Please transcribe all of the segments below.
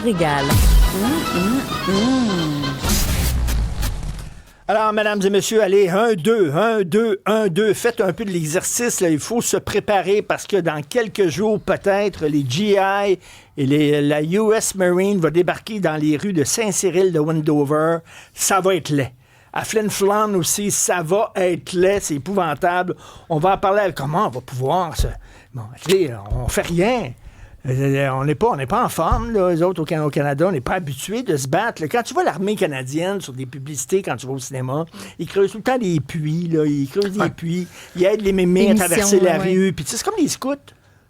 régale. Alors, mesdames et messieurs, allez, 1, 2, 1, 2, 1, 2. Faites un peu de l'exercice. Là. Il faut se préparer parce que dans quelques jours, peut-être, les GI et la US Marine va débarquer dans les rues de Saint-Cyril de Wendover. Ça va être laid. À Flin Flon aussi, ça va être laid. C'est épouvantable. On va en parler. Comment on va pouvoir se... Bon, on fait rien. On n'est pas en forme, là, eux autres, au Canada. On n'est pas habitués de se battre. Là. Quand tu vois l'armée canadienne sur des publicités, quand tu vas au cinéma, ils creusent tout le temps des puits. Là. Ils creusent des puits. Ils aident les mémés à traverser la rue. Puis, c'est comme les scouts.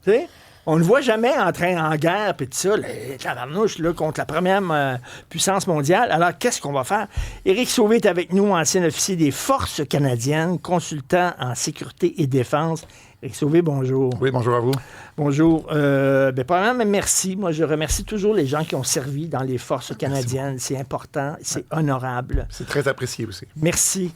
Tu sais? On ne voit jamais entrer en guerre, puis tout ça, les tabarnouches, là, contre la première puissance mondiale. Alors, qu'est-ce qu'on va faire? Éric Sauvé est avec nous, ancien officier des Forces canadiennes, consultant en sécurité et défense. Éric Sauvé, bonjour. Oui, bonjour à vous. Bonjour. Premièrement, merci. Moi, je remercie toujours les gens qui ont servi dans les Forces canadiennes. C'est important, c'est honorable. C'est très apprécié aussi. Merci.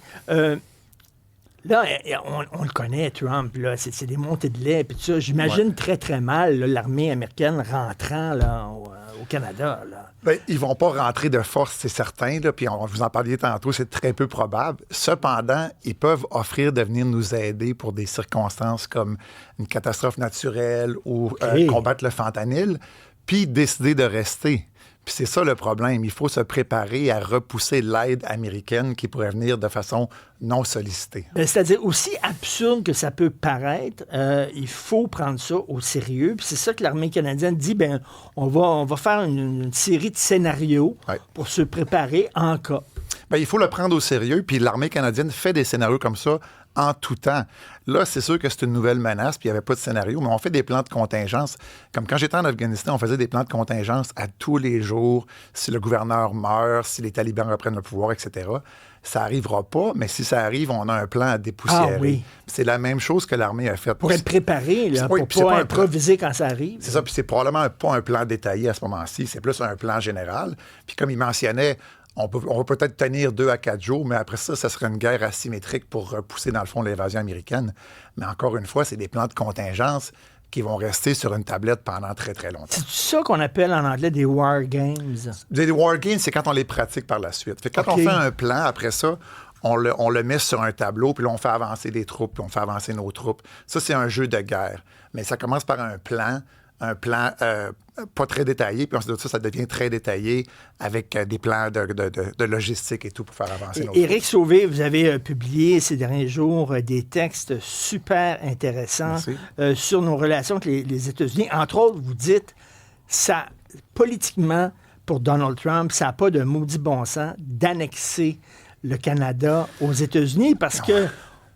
Là, on le connaît, Trump, là, c'est des montées de lait, puis tout ça. J'imagine très, très mal là, l'armée américaine rentrant là, au Canada. Là. Bien, ils vont pas rentrer de force, c'est certain, là, puis vous en parliez tantôt, c'est très peu probable. Cependant, ils peuvent offrir de venir nous aider pour des circonstances comme une catastrophe naturelle ou combattre le fentanyl, puis décider de rester. Puis c'est ça le problème. Il faut se préparer à repousser l'aide américaine qui pourrait venir de façon non sollicitée. C'est-à-dire, aussi absurde que ça peut paraître, il faut prendre ça au sérieux. Puis c'est ça que l'armée canadienne dit, on va faire une série de scénarios pour se préparer en cas. Bien, il faut le prendre au sérieux. Puis l'armée canadienne fait des scénarios comme ça en tout temps. Là, c'est sûr que c'est une nouvelle menace, puis il n'y avait pas de scénario, mais on fait des plans de contingence. Comme quand j'étais en Afghanistan, on faisait des plans de contingence à tous les jours. Si le gouverneur meurt, si les talibans reprennent le pouvoir, etc. Ça n'arrivera pas, mais si ça arrive, on a un plan à dépoussiérer. Ah oui. C'est la même chose que l'armée a fait. Pour être préparé, là, pour pas improviser quand ça arrive. C'est ça, puis c'est probablement pas un plan détaillé à ce moment-ci, c'est plus un plan général. Puis comme il mentionnait, on va peut-être tenir 2 à 4 jours, mais après ça serait une guerre asymétrique pour repousser, dans le fond, l'invasion américaine. Mais encore une fois, c'est des plans de contingence qui vont rester sur une tablette pendant très, très longtemps. C'est ça qu'on appelle en anglais des war games? Des war games, c'est quand on les pratique par la suite. Fait que quand on fait un plan, après ça, on le met sur un tableau, puis là, on fait avancer des troupes, puis on fait avancer nos troupes. Ça, c'est un jeu de guerre. Mais ça commence par un plan pas très détaillé, puis ensuite de ça devient très détaillé avec des plans de logistique et tout pour faire avancer nos Éric Sauvé, vous avez publié ces derniers jours des textes super intéressants sur nos relations avec les États-Unis. Entre autres, vous dites, ça, politiquement, pour Donald Trump, ça n'a pas de maudit bon sens d'annexer le Canada aux États-Unis parce que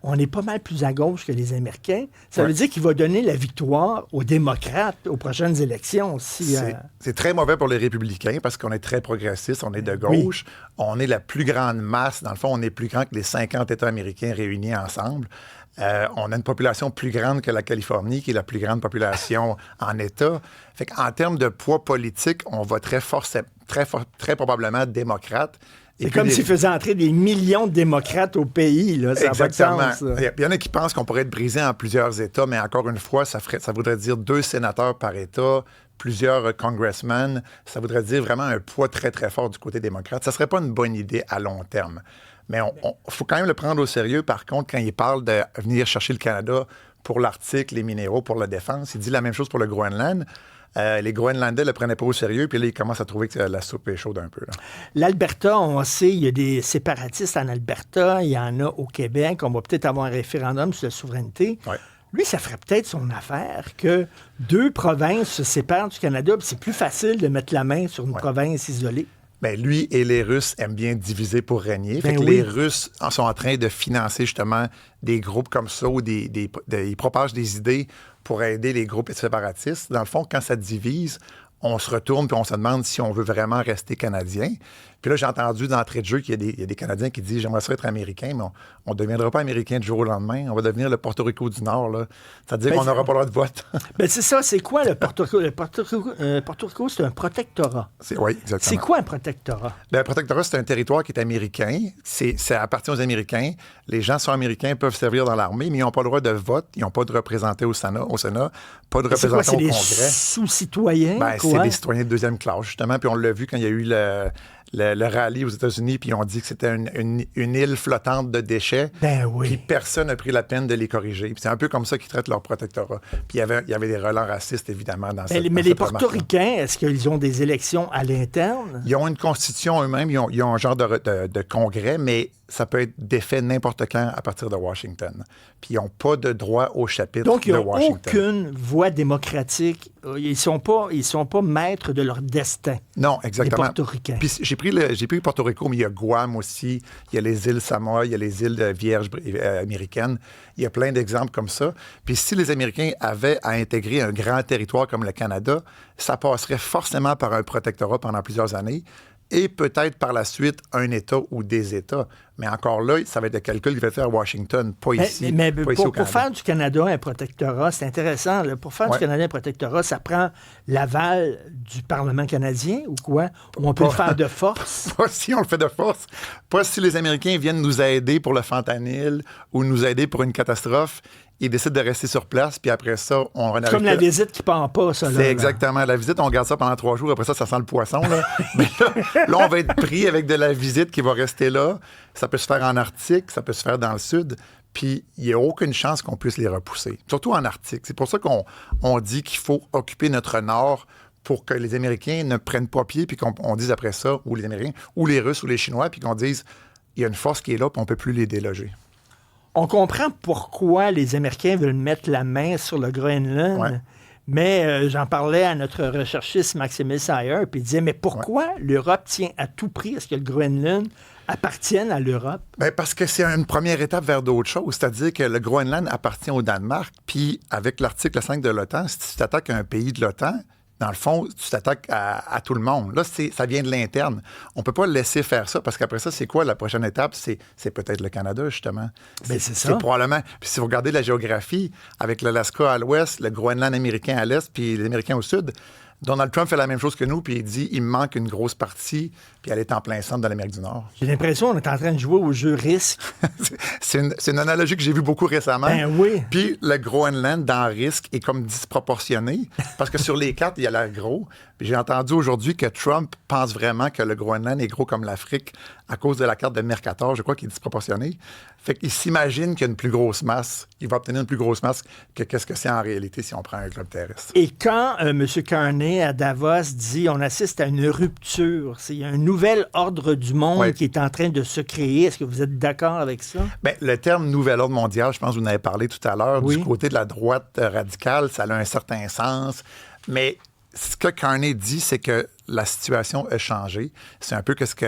on est pas mal plus à gauche que les Américains. Ça veut dire qu'il va donner la victoire aux démocrates aux prochaines élections aussi. C'est très mauvais pour les républicains parce qu'on est très progressiste, on est de gauche. Oui. On est la plus grande masse. Dans le fond, on est plus grand que les 50 États américains réunis ensemble. On a une population plus grande que la Californie, qui est la plus grande population en État. Fait qu'en termes de poids politique, on va très probablement démocrate. C'est comme s'ils faisaient entrer des millions de démocrates au pays. Là. Ça exactement. N'a pas de sens, il y en a qui pensent qu'on pourrait être brisé en plusieurs États, mais encore une fois, ça voudrait dire 2 sénateurs par État, plusieurs congressmen. Ça voudrait dire vraiment un poids très, très fort du côté démocrate. Ça ne serait pas une bonne idée à long terme. Mais il faut quand même le prendre au sérieux. Par contre, quand il parle de venir chercher le Canada pour l'Arctique, les minéraux, pour la défense, il dit la même chose pour le Groenland. Les Groenlandais ne le prenaient pas au sérieux, puis là, ils commencent à trouver que la soupe est chaude un peu. Là. L'Alberta, on sait, il y a des séparatistes en Alberta, il y en a au Québec, on va peut-être avoir un référendum sur la souveraineté. Ouais. Lui, ça ferait peut-être son affaire que 2 provinces se séparent du Canada, puis c'est plus facile de mettre la main sur une province isolée. Bien, lui et les Russes aiment bien diviser pour régner. Fait que les Russes sont en train de financer justement des groupes comme ça où ils propagent des idées pour aider les groupes séparatistes. Dans le fond, quand ça divise, on se retourne puis on se demande si on veut vraiment rester Canadien. Puis là, j'ai entendu d'entrée de jeu qu'il y a des Canadiens qui disent « J'aimerais ça être Américain, mais on ne deviendra pas Américain du jour au lendemain. On va devenir le Porto Rico du Nord. » là. C'est-à-dire qu'on n'aura pas le droit de vote. C'est ça. C'est quoi le Porto Rico? Le Porto Rico, c'est un protectorat. Oui, exactement. C'est quoi un protectorat? Le protectorat, c'est un territoire qui est américain. Ça appartient aux Américains. Les gens sont américains, peuvent servir dans l'armée, mais ils n'ont pas le droit de vote. Ils n'ont pas de représentés au Sénat, pas de représentants au Congrès. C'est des sous-citoyens? quoi? C'est des citoyens de deuxième classe, justement. Puis on l'a vu quand il y a eu le rallye aux États-Unis, puis on dit que c'était une île flottante de déchets. Ben oui. Puis personne n'a pris la peine de les corriger. Puis c'est un peu comme ça qu'ils traitent leur protectorat. Puis il y avait des relents racistes, évidemment, dans cette Mais les remarque-là. Portoricains, est-ce qu'ils ont des élections à l'interne? Ils ont une constitution eux-mêmes, ils ont un genre de congrès, mais ça peut être défait n'importe quand à partir de Washington. Puis ils n'ont pas de droit au chapitre Donc, ils de n'ont Washington. aucune voix démocratique. Ils sont pas maîtres de leur destin. Non, exactement. Les Portoricains. Puis j'ai pris Porto Rico, mais il y a Guam aussi, il y a les îles Samoa, il y a les îles Vierges américaines. Il y a plein d'exemples comme ça. Puis si les Américains avaient à intégrer un grand territoire comme le Canada, ça passerait forcément par un protectorat pendant plusieurs années et peut-être par la suite un État ou des États. Mais encore là, ça va être le calcul qui va être fait à Washington, pas ici. Mais pas ici au pour Canada. faire du Canada un protectorat, c'est intéressant. Là. Pour faire du Canada un protectorat, ça prend l'aval du Parlement canadien ou quoi? Ou on peut le faire de force? Pas si on le fait de force. Pas si les Américains viennent nous aider pour le fentanyl ou nous aider pour une catastrophe. Ils décident de rester sur place, puis après ça, on C'est comme la visite qui part pas, ça. C'est exactement la visite. On garde ça pendant 3 jours. Après ça sent le poisson. Là. Mais là, on va être pris avec de la visite qui va rester là. Ça peut se faire en Arctique, ça peut se faire dans le Sud. Puis il n'y a aucune chance qu'on puisse les repousser. Surtout en Arctique. C'est pour ça qu'on dit qu'il faut occuper notre nord pour que les Américains ne prennent pas pied, puis qu'on dise après ça, ou les Américains, ou les Russes, ou les Chinois, puis qu'on dise il y a une force qui est là, puis on ne peut plus les déloger. On comprend pourquoi les Américains veulent mettre la main sur le Groenland, Ouais. mais j'en parlais à notre recherchiste Maximus Sayer, puis il disait, mais pourquoi l'Europe tient à tout prix à ce que le Groenland appartienne à l'Europe? Bien, parce que c'est une première étape vers d'autres choses. C'est-à-dire que le Groenland appartient au Danemark, puis avec l'article 5 de l'OTAN, si tu t'attaques à un pays de l'OTAN, dans le fond, tu t'attaques à tout le monde. Là, ça vient de l'interne. On ne peut pas laisser faire ça, parce qu'après ça, c'est quoi la prochaine étape? C'est peut-être le Canada, justement. Ben, c'est ça. C'est probablement... Puis si vous regardez la géographie, avec l'Alaska à l'ouest, le Groenland américain à l'est, puis les Américains au sud, Donald Trump fait la même chose que nous, puis il dit il me manque une grosse partie, puis elle est en plein centre de l'Amérique du Nord. J'ai l'impression qu'on est en train de jouer au jeu risque. C'est une analogie que j'ai vue beaucoup récemment. Ben oui. Puis le Groenland, dans risque, est comme disproportionné, parce que sur les cartes, il a l'air gros. Puis j'ai entendu aujourd'hui que Trump pense vraiment que le Groenland est gros comme l'Afrique à cause de la carte de Mercator, je crois qu'il est disproportionné. Fait qu'il s'imagine qu'il y a une plus grosse masse. Il va obtenir une plus grosse masse que qu'est-ce que c'est en réalité si on prend un globe terrestre. Et quand M. Carney à Davos dit on assiste à une rupture, il y a un nouvel ordre du monde qui est en train de se créer, est-ce que vous êtes d'accord avec ça? Bien, le terme nouvel ordre mondial, je pense que vous en avez parlé tout à l'heure, du côté de la droite radicale, ça a un certain sens, mais ce que Carney dit, c'est que la situation a changé. C'est un peu ce que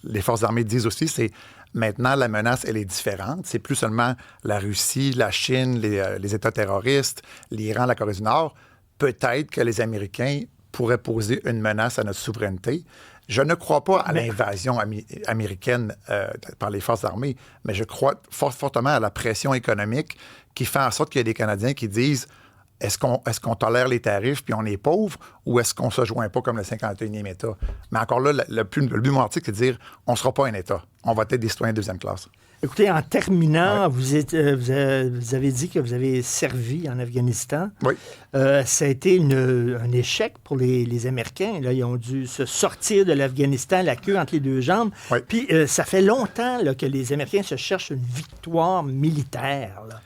les forces armées disent aussi, c'est maintenant la menace, elle est différente. C'est plus seulement la Russie, la Chine, les États terroristes, l'Iran, la Corée du Nord. Peut-être que les Américains pourraient poser une menace à notre souveraineté. Je ne crois pas à l'invasion américaine par les forces armées, mais je crois fortement à la pression économique qui fait en sorte qu'il y a des Canadiens qui disent est-ce qu'on tolère les tarifs puis on est pauvre ou est-ce qu'on ne se joint pas comme le 51e État? Mais encore là, le but mon article, c'est de dire on ne sera pas un État. On va être des citoyens de deuxième classe. Écoutez, en terminant, vous avez dit que vous avez servi en Afghanistan. Oui. Ça a été un échec pour les Américains. Là, ils ont dû se sortir de l'Afghanistan, la queue entre les deux jambes. Oui. Puis ça fait longtemps là, que les Américains se cherchent une victoire militaire. Là.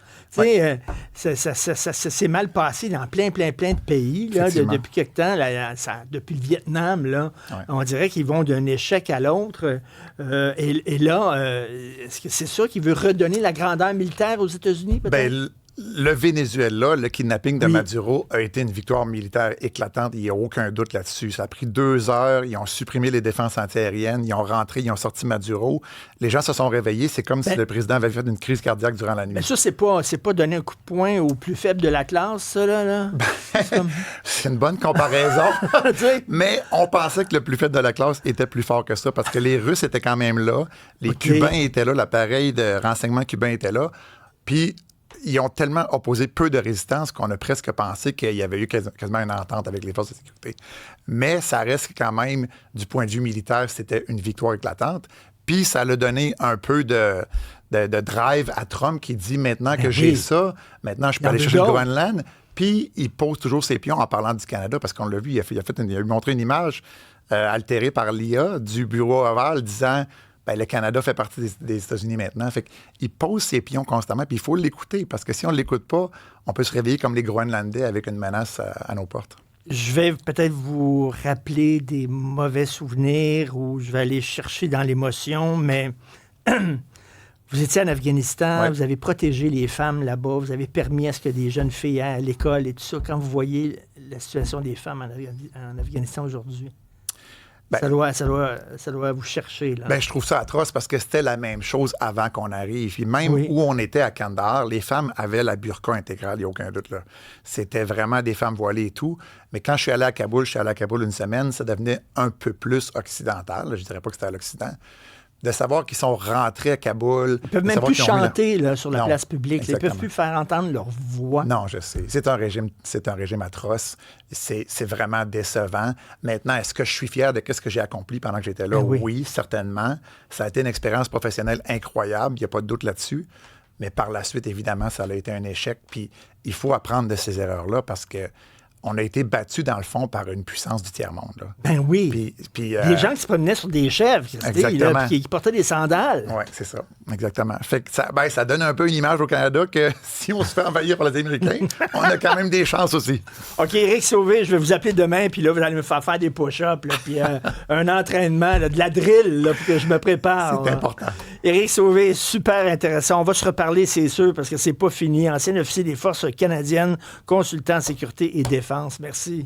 Ça s'est mal passé dans plein de pays là, depuis quelque temps. Là, depuis le Vietnam, là, on dirait qu'ils vont d'un échec à l'autre. Et là, est-ce que c'est ça qui veut redonner la grandeur militaire aux États-Unis, peut-être? Ben, le Venezuela, le kidnapping de Maduro a été une victoire militaire éclatante. Il n'y a aucun doute là-dessus. Ça a pris 2 heures. Ils ont supprimé les défenses antiaériennes. Ils ont rentré, ils ont sorti Maduro. Les gens se sont réveillés. C'est comme si le président avait fait une crise cardiaque durant la nuit. Mais ça, c'est pas donner un coup de poing au plus faible de la classe, ça, là? C'est une bonne comparaison. Mais on pensait que le plus faible de la classe était plus fort que ça parce que les Russes étaient quand même là. Les Cubains étaient là. L'appareil de renseignement cubain était là. Puis ils ont tellement opposé peu de résistance qu'on a presque pensé qu'il y avait eu quasiment une entente avec les forces de sécurité. Mais ça reste quand même, du point de vue militaire, c'était une victoire éclatante. Puis ça a donné un peu de drive à Trump qui dit maintenant que j'ai ça, maintenant je peux aller chercher le Groenland. Puis, il pose toujours ses pions en parlant du Canada, parce qu'on l'a vu, il a montré une image altérée par l'IA du bureau ovale disant ben, le Canada fait partie des États-Unis maintenant. Fait qu'il pose ses pions constamment, puis il faut l'écouter, parce que si on ne l'écoute pas, on peut se réveiller comme les Groenlandais avec une menace à nos portes. Je vais peut-être vous rappeler des mauvais souvenirs ou je vais aller chercher dans l'émotion, mais vous étiez en Afghanistan, vous avez protégé les femmes là-bas, vous avez permis à ce que des jeunes filles aillent à l'école et tout ça. Quand vous voyez la situation des femmes en Afghanistan aujourd'hui, ça doit vous chercher. Là. Ben, je trouve ça atroce parce que c'était la même chose avant qu'on arrive. Puis même où on était à Kandahar, les femmes avaient la burqa intégrale, il n'y a aucun doute. Là. C'était vraiment des femmes voilées et tout. Mais quand je suis allé à Kaboul une semaine, ça devenait un peu plus occidental. Je ne dirais pas que c'était à l'Occident. De savoir qu'ils sont rentrés à Kaboul. Ils ne peuvent même plus chanter là, sur la place publique. Ils ne peuvent plus faire entendre leur voix. Non, je sais. C'est un régime atroce. C'est vraiment décevant. Maintenant, est-ce que je suis fier de ce que j'ai accompli pendant que j'étais là? Oui, certainement. Ça a été une expérience professionnelle incroyable. Il n'y a pas de doute là-dessus. Mais par la suite, évidemment, ça a été un échec. Puis il faut apprendre de ces erreurs-là parce que on a été battus, dans le fond, par une puissance du tiers-monde. Là. Ben oui. Puis, des gens qui se promenaient sur des chèvres, qui portaient des sandales. Oui, c'est ça. Exactement. Fait que ça donne un peu une image au Canada que si on se fait envahir par les Américains, on a quand même des chances aussi. OK, Éric Sauvé, je vais vous appeler demain, puis là, vous allez me faire des push-ups, puis un entraînement, là, de la drill, là, pour que je me prépare. C'est important. Éric Sauvé, super intéressant. On va se reparler, c'est sûr, parce que c'est pas fini. Ancien officier des Forces canadiennes, consultant en sécurité et défense. Merci.